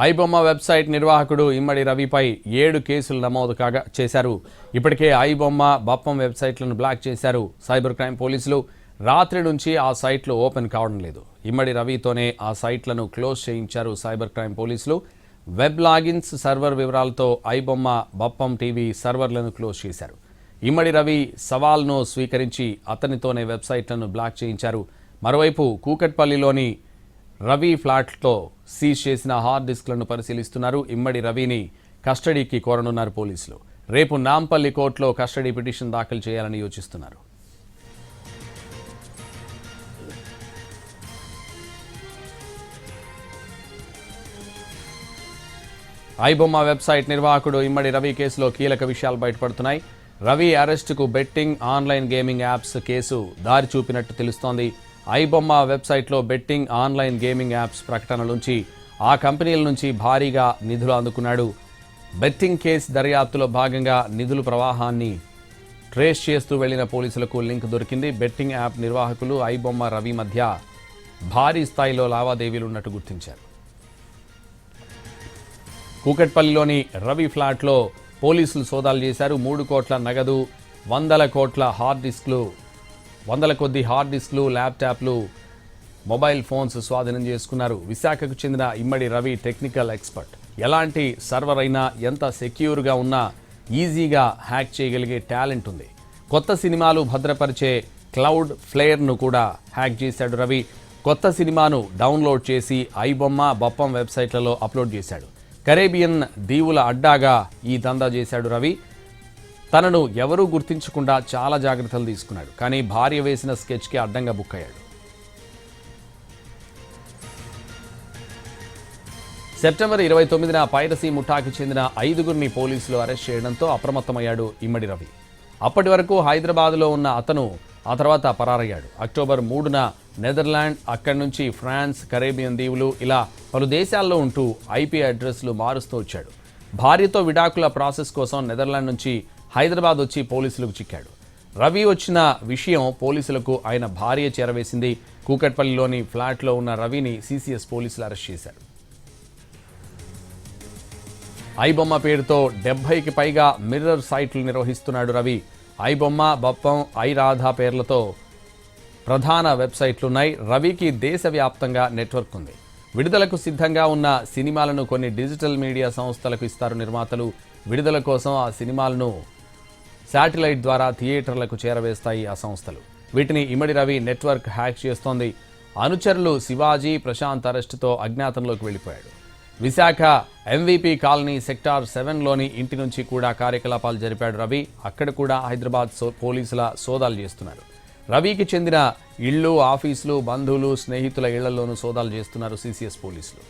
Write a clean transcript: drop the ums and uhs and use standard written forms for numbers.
IBomma website నిర్వాహకుడు ఇమ్మడి రవిపై 7 కేసులు నమోదు చేశారు. ఇప్పటికే ఐబొమ్మ బప్పం వెబ్సైట్లను బ్లాక్ చేశారు సైబర్ క్రైమ్ పోలీసులు. రాత్రి నుంచి ఆ సైట్లు ఓపెన్ కావడం లేదు. ఇమ్మడి రవితోనే ఆ సైట్లను క్లోజ్ చేయించారు సైబర్ క్రైమ్ పోలీసులు. వెబ్ లాగిన్స్ సర్వర్ వివరాలతో ఐబొమ్మ బప్పం టీవీ సర్వర్లను క్లోజ్ చేశారు. ఇమ్మడి రవి సవాల్ను స్వీకరించి అతనితోనే వెబ్సైట్లను బ్లాక్ చేయించారు. మరోవైపు కూకట్పల్లిలోని రవి ఫ్లాట్తో సీజ్ చేసిన హార్డ్ డిస్క్లను పరిశీలిస్తున్నారు. ఇమ్మడి రవిని కస్టడీకి కోరనున్నారు పోలీసులు. రేపు నాంపల్లి కోర్టులో కస్టడీ పిటిషన్ దాఖలు చేయాలని యోచిస్తున్నారు. ఐబొమ్మ వెబ్సైట్ నిర్వాహకుడు ఇమ్మడి రవి కేసులో కీలక విషయాలు బయటపడుతున్నాయి. రవి అరెస్టుకు betting online gaming apps case దారి చూపినట్టు తెలుస్తోంది. ఐబొమ్మ వెబ్సైట్లో బెట్టింగ్ ఆన్లైన్ గేమింగ్ యాప్స్ ప్రకటనల నుంచి ఆ కంపెనీల నుంచి భారీగా నిధులు అందుకున్నాడు. బెట్టింగ్ కేసు దర్యాప్తులో భాగంగా నిధుల ప్రవాహాన్ని ట్రేస్ చేస్తూ వెళ్లిన పోలీసులకు లింక్ దొరికింది. బెట్టింగ్ యాప్ నిర్వాహకులు ఐబొమ్మ రవి మధ్య భారీ స్థాయిలో లావాదేవీలున్నట్టు గుర్తించారు. కూకట్పల్లిలోని రవి ఫ్లాట్లో పోలీసులు సోదాలు చేశారు. 3 కోట్ల నగదు, 100 కొద్ది హార్డ్ డిస్క్లు, ల్యాప్టాప్లు, మొబైల్ ఫోన్స్ స్వాధీనం చేసుకున్నారు. విశాఖకు చెందిన ఇమ్మడి రవి టెక్నికల్ ఎక్స్పర్ట్. ఎలాంటి సర్వర్ అయినా ఎంత సెక్యూర్గా ఉన్నా ఈజీగా హ్యాక్ చేయగలిగే టాలెంట్ ఉంది. కొత్త సినిమాలు భద్రపరిచే క్లౌడ్ ఫ్లేర్ను కూడా హ్యాక్ చేశాడు రవి. కొత్త సినిమాను డౌన్లోడ్ చేసి ఐబొమ్మ బప్పం వెబ్సైట్లలో అప్లోడ్ చేశాడు. కరేబియన్ దీవుల అడ్డాగా ఈ దందా చేశాడు రవి. తనను ఎవరూ గుర్తించకుండా చాలా జాగ్రత్తలు తీసుకున్నాడు. కానీ భార్య వేసిన స్కెచ్కి అడ్డంగా బుక్ అయ్యాడు. సెప్టెంబర్ 29న పైరసీ ముఠాకి చెందిన 5గురిని పోలీసులు అరెస్ట్ చేయడంతో అప్రమత్తమయ్యాడు ఇమ్మడి రవి. అప్పటి వరకు హైదరాబాద్లో ఉన్న అతను ఆ తర్వాత పరారయ్యాడు. అక్టోబర్ 3న నెదర్లాండ్, అక్కడి నుంచి ఫ్రాన్స్, కరేబియన్ దీవులు ఇలా పలు దేశాల్లో ఉంటూ ఐపీ అడ్రస్లు మారుస్తూ వచ్చాడు. భార్యతో విడాకుల ప్రాసెస్ కోసం నెదర్లాండ్ నుంచి హైదరాబాద్ వచ్చి పోలీసులకు చిక్కాడు. రవి వచ్చిన విషయం పోలీసులకు ఆయన భార్య చేరవేసింది. కూకట్పల్లిలోని ఫ్లాట్లో ఉన్న రవిని సిసిఎస్ పోలీసులు అరెస్ట్ చేశారు. ఐబొమ్మ పేరుతో 70కి పైగా మిర్రర్ సైట్లు నిర్వహిస్తున్నాడు రవి. ఐబొమ్మ, బప్పం, ఐరాధ పేర్లతో ప్రధాన వెబ్సైట్లున్నాయి. రవికి దేశవ్యాప్తంగా నెట్వర్క్ ఉంది. విడుదలకు సిద్ధంగా ఉన్న సినిమాలను కొన్ని డిజిటల్ మీడియా సంస్థలకు ఇస్తారు నిర్మాతలు. విడుదల కోసం ఆ సినిమాలను శాటిలైట్ ద్వారా థియేటర్లకు చేరవేస్తాయి ఆ సంస్థలు. వీటిని ఇమ్మడి రవి నెట్వర్క్ హ్యాక్ చేస్తోంది. అనుచరులు శివాజీ, ప్రశాంత్ అరెస్టుతో అజ్ఞాతంలోకి వెళ్లిపోయాడు. విశాఖ MVP కాలనీ సెక్టార్ 7లోని ఇంటి నుంచి కూడా కార్యకలాపాలు జరిపాడు రవి. అక్కడ కూడా హైదరాబాద్ పోలీసుల సోదాలు చేస్తున్నారు. రవికి చెందిన ఇళ్లు, ఆఫీసులు, బంధువులు, స్నేహితుల ఇళ్లలోనూ సోదాలు చేస్తున్నారు సిసిఎస్ పోలీసులు.